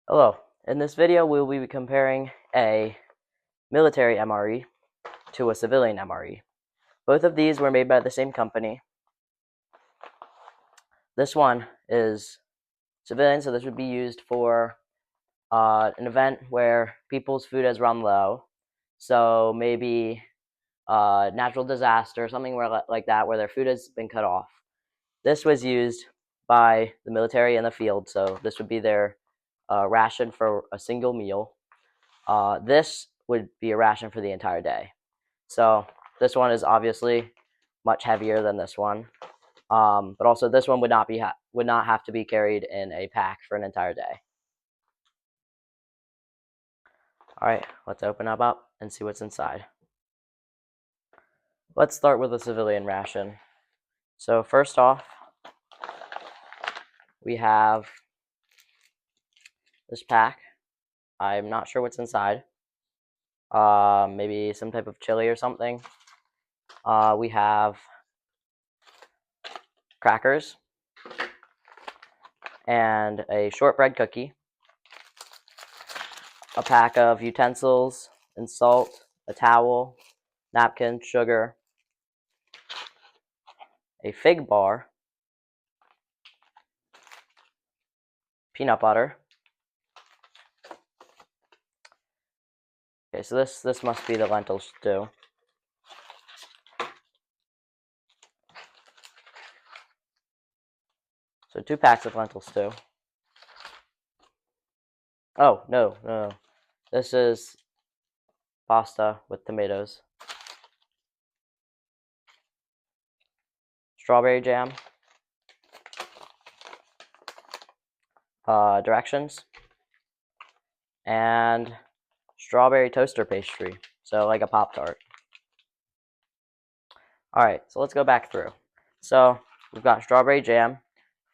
Hello. In this video, we will be comparing a military MRE to a civilian MRE. Both of these were made by the same company. This one is civilian, so this would be used for an event where people's food has run low. So maybe natural disaster, something like that, where their food has been cut off. This was used by the military in the field, so this would be their ration for a single meal. This would be a ration for the entire day. So this one is obviously much heavier than this one, but also this one would not have to be carried in a pack for an entire day. All right, let's open up and see what's inside. Let's start with a civilian ration. So first off, we have this pack. I'm not sure what's inside. Maybe some type of chili or something. We have crackers and a shortbread cookie, a pack of utensils and salt, a towel, napkin, sugar, a fig bar, peanut butter. Okay, so this must be the lentil stew. So 2 packs of lentil stew. Oh, no. This is pasta with tomatoes. Strawberry jam. Directions. And strawberry toaster pastry. So like a Pop-Tart. Alright, so let's go back through. So we've got strawberry jam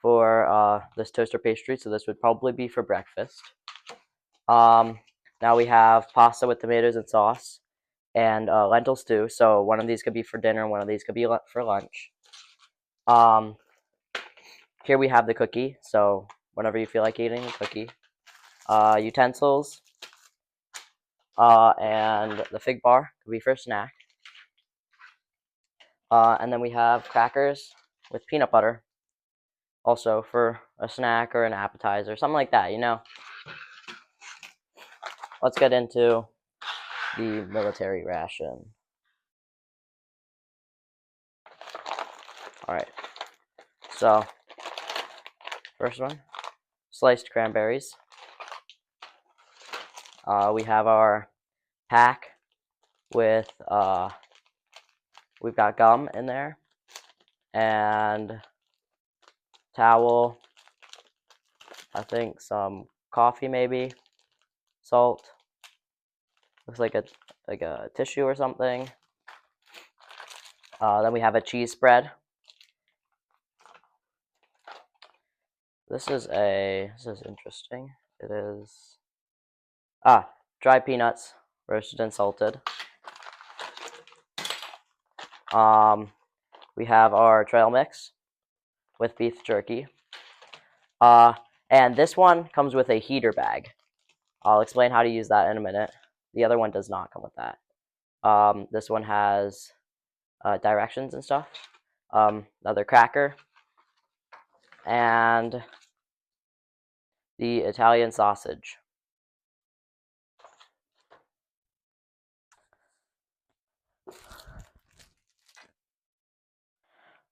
for this toaster pastry, so this would probably be for breakfast. Now we have pasta with tomatoes and sauce and lentil stew, so one of these could be for dinner, one of these could be for lunch. Here we have the cookie, so whenever you feel like eating a cookie. Utensils, and the fig bar could be for a snack. And then we have crackers with peanut butter, also for a snack or an appetizer, something like that, you know. Let's get into the military ration. Alright, so first one, sliced cranberries. We have our pack with, we've got gum in there, and towel, I think some coffee maybe, salt, looks like a tissue or something. Then we have a cheese spread. This is interesting. It is dried peanuts, roasted and salted. We have our trail mix with beef jerky. And this one comes with a heater bag. I'll explain how to use that in a minute. The other one does not come with that. This one has directions and stuff. Another cracker. And the Italian sausage.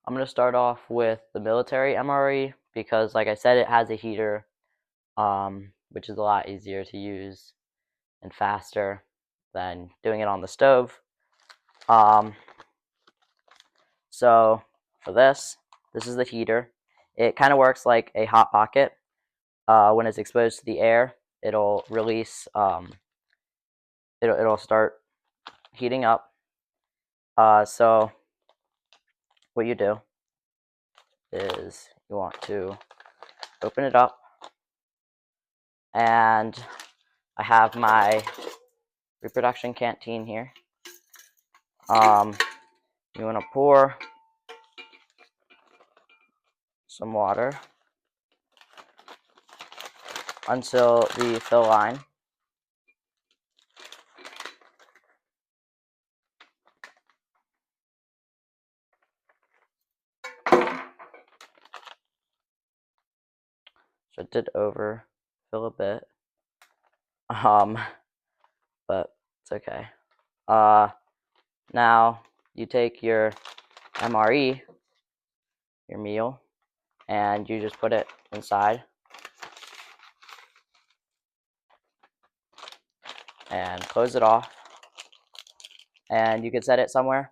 I'm going to start off with the military MRE because, like I said, it has a heater, which is a lot easier to use and faster than doing it on the stove. So for this is the heater. It kind of works like a hot pocket. When it's exposed to the air, it'll release, it'll start heating up. So what you do is you want to open it up, and I have my reproduction canteen here. You want to pour some water. until the fill line. So it did overfill a bit, but it's okay. Now you take your MRE, your meal, and you just put it inside and close it off, and you can set it somewhere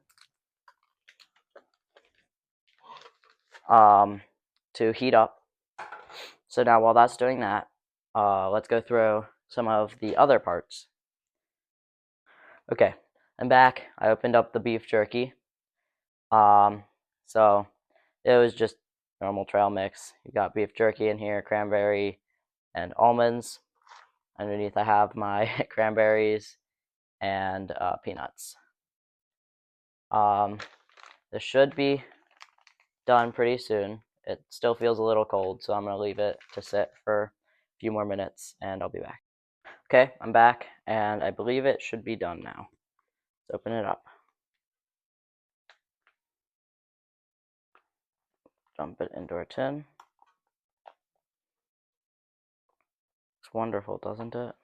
to heat up. So now while that's doing that, let's go through some of the other parts. Okay, I'm back. I opened up the beef jerky. So it was just normal trail mix. You got beef jerky in here, cranberry, and almonds. Underneath I have my cranberries and peanuts. This should be done pretty soon. It still feels a little cold, so I'm going to leave it to sit for a few more minutes and I'll be back. Okay, I'm back and I believe it should be done now. Let's open it up. Dump it into our tin. It's wonderful, doesn't it?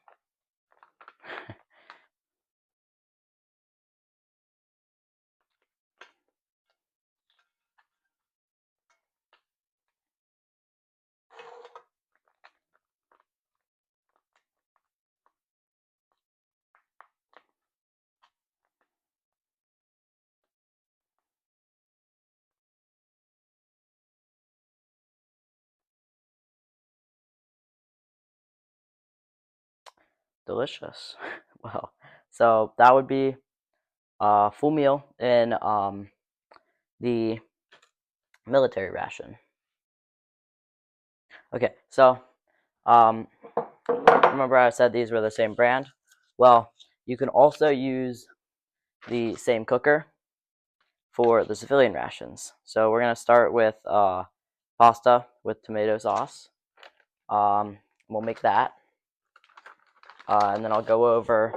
Delicious. Well, so that would be a full meal in the military ration. Okay, so remember I said these were the same brand? Well, you can also use the same cooker for the civilian rations. So we're going to start with pasta with tomato sauce. We'll make that. And then I'll go over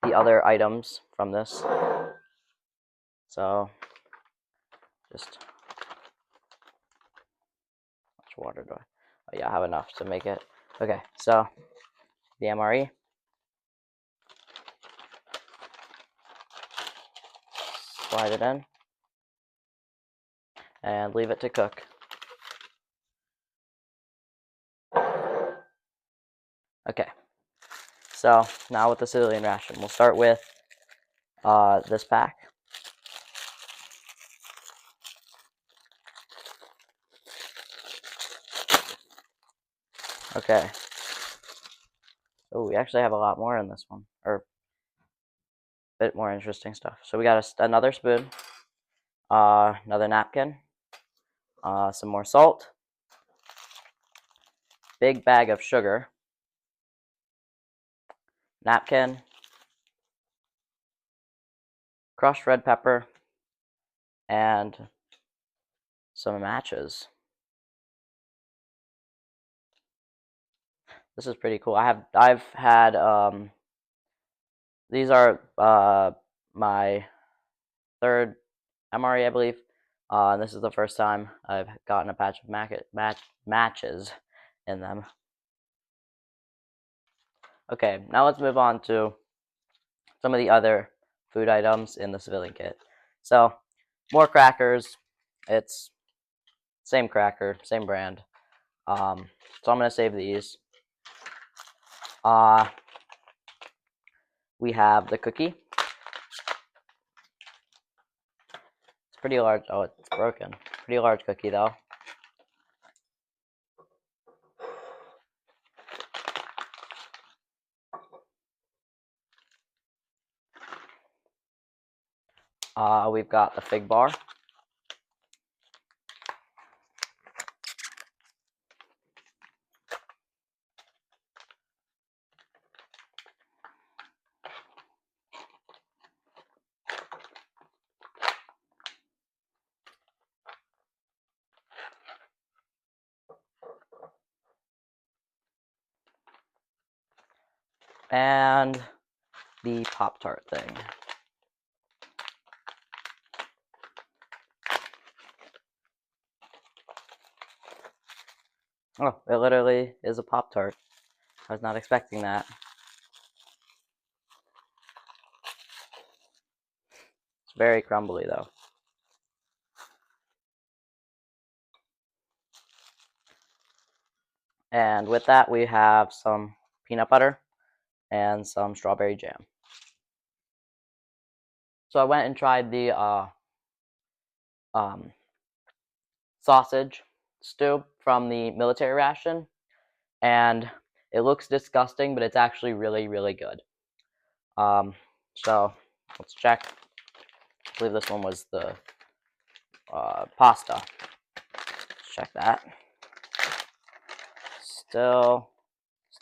the other items from this. So just, how much water do I? Oh yeah, I have enough to make it. Okay, so the MRE. Slide it in. And leave it to cook. Okay, so now with the civilian ration, we'll start with this pack. Okay. Oh, we actually have a lot more in this one, or a bit more interesting stuff. So we got another spoon, another napkin, some more salt, big bag of sugar, napkin, crushed red pepper, and some matches. This is pretty cool. I've had these are my third MRE, I believe. And this is the first time I've gotten a patch of matches in them. Okay, now let's move on to some of the other food items in the civilian kit. So, more crackers. It's same cracker, same brand. So I'm gonna save these. We have the cookie. It's pretty large. Oh, it's broken. Pretty large cookie though. We've got the fig bar. and the Pop-Tart thing. Oh, it literally is a Pop-Tart. I was not expecting that. It's very crumbly though. And with that, we have some peanut butter and some strawberry jam. So I went and tried the sausage stew from the military ration, and it looks disgusting, but it's actually really, really good. So let's check. I believe this one was the pasta. Let's check that. Still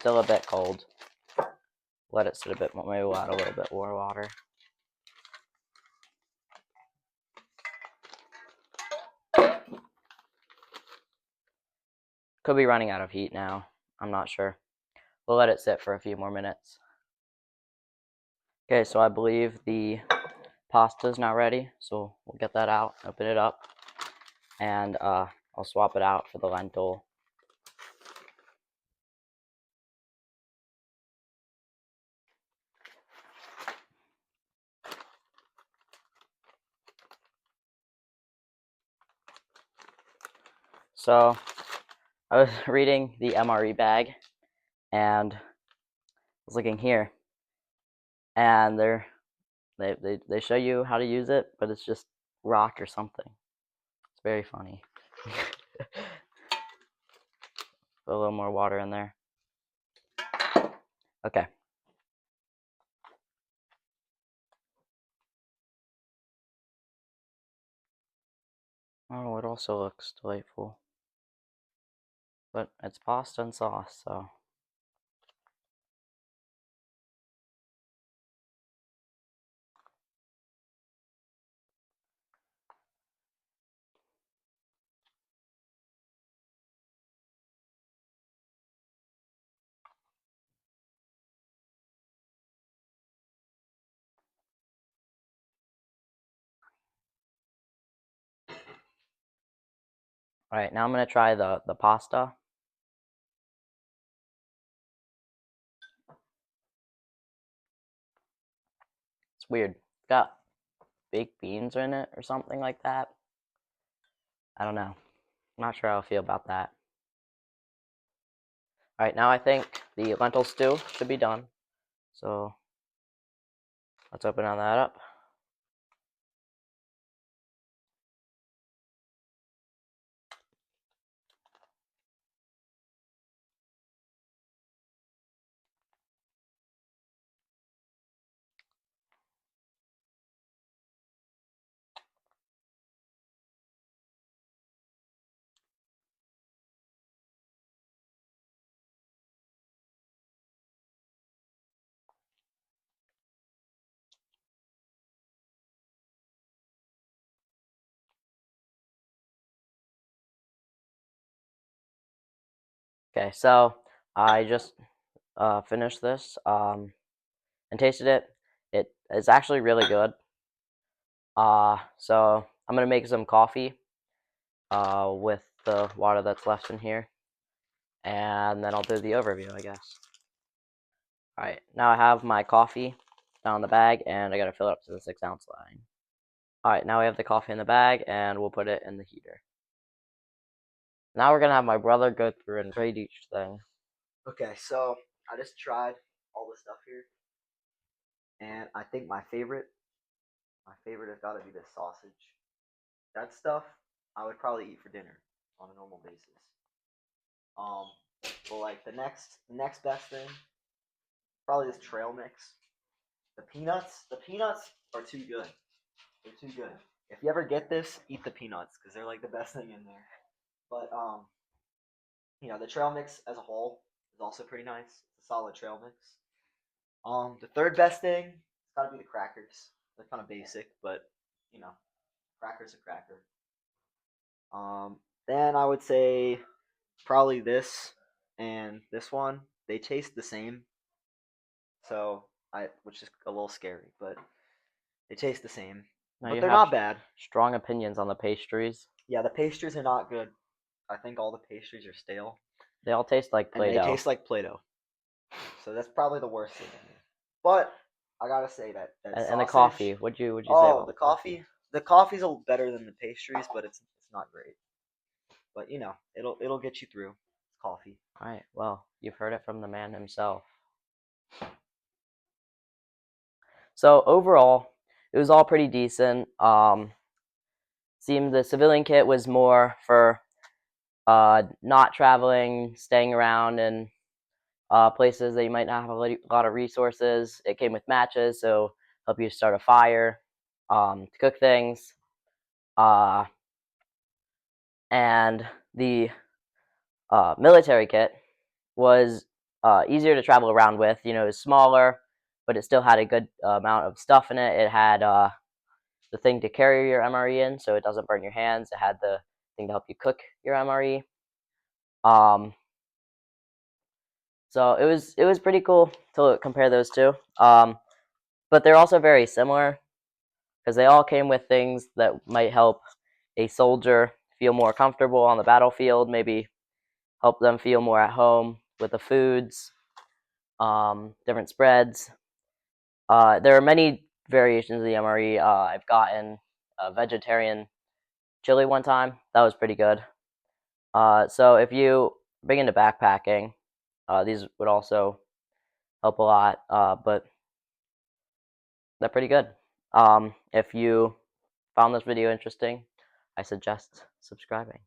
a bit cold. Let it sit a bit more. Maybe we'll add a little bit more water. Could be running out of heat now. I'm not sure. We'll let it sit for a few more minutes. Okay, so I believe the pasta is now ready. So we'll get that out, open it up, and I'll swap it out for the lentil. So I was reading the MRE bag, and I was looking here, and they show you how to use it, but it's just rock or something. It's very funny. Put a little more water in there. Okay. Oh, it also looks delightful. But it's pasta and sauce, so. Alright, now I'm going to try the pasta. It's weird. It's got baked beans in it or something like that. I don't know. I'm not sure how I feel about that. Alright, now I think the lentil stew should be done. So let's open that up. Okay, so I just finished this and tasted it. It is actually really good. So I'm gonna make some coffee with the water that's left in here, and then I'll do the overview, I guess. All right, now I have my coffee down in the bag, and I gotta fill it up to the 6-ounce line. All right, now we have the coffee in the bag, and we'll put it in the heater. Now we're gonna have my brother go through and rate each thing. Okay, so I just tried all the stuff here, and I think my favorite has got to be the sausage. That stuff I would probably eat for dinner on a normal basis. Um, but like the next best thing, probably this trail mix. The peanuts are too good. They're too good. If you ever get this, eat the peanuts because they're like the best thing in there. But the trail mix as a whole is also pretty nice. It's a solid trail mix. The third best thing, it's gotta be the crackers. They're kind of basic, but you know, crackers a cracker. Then I would say probably this and this one. They taste the same, so which is a little scary, but they taste the same, Now but you they're have not bad. strong opinions on the pastries. Yeah, the pastries are not good. I think all the pastries are stale, They all taste like and they Play-Doh. taste like Play-Doh. So that's probably the worst thing in here. But I gotta say that And the coffee. sausage. Would you say Oh, about the the coffee? coffee. The coffee's a little better than the pastries, but it's not great. But it'll get you through. It's coffee. All right. Well, you've heard it from the man himself. So overall, it was all pretty decent. Seemed the civilian kit was more for not traveling, staying around in places that you might not have a lot of resources. It came with matches, so help you start a fire, to cook things, uh, and the military kit was easier to travel around with. You know, it was smaller, but it still had a good amount of stuff in it. It had the thing to carry your MRE in, so it doesn't burn your hands. It had the thing to help you cook your MRE. Um, so it was pretty cool to compare those two. But they're also very similar because they all came with things that might help a soldier feel more comfortable on the battlefield, maybe help them feel more at home with the foods, different spreads. There are many variations of the MRE. I've gotten a vegetarian chili one time. That was pretty good. So if you bring into backpacking, these would also help a lot. But they're pretty good. If you found this video interesting, I suggest subscribing.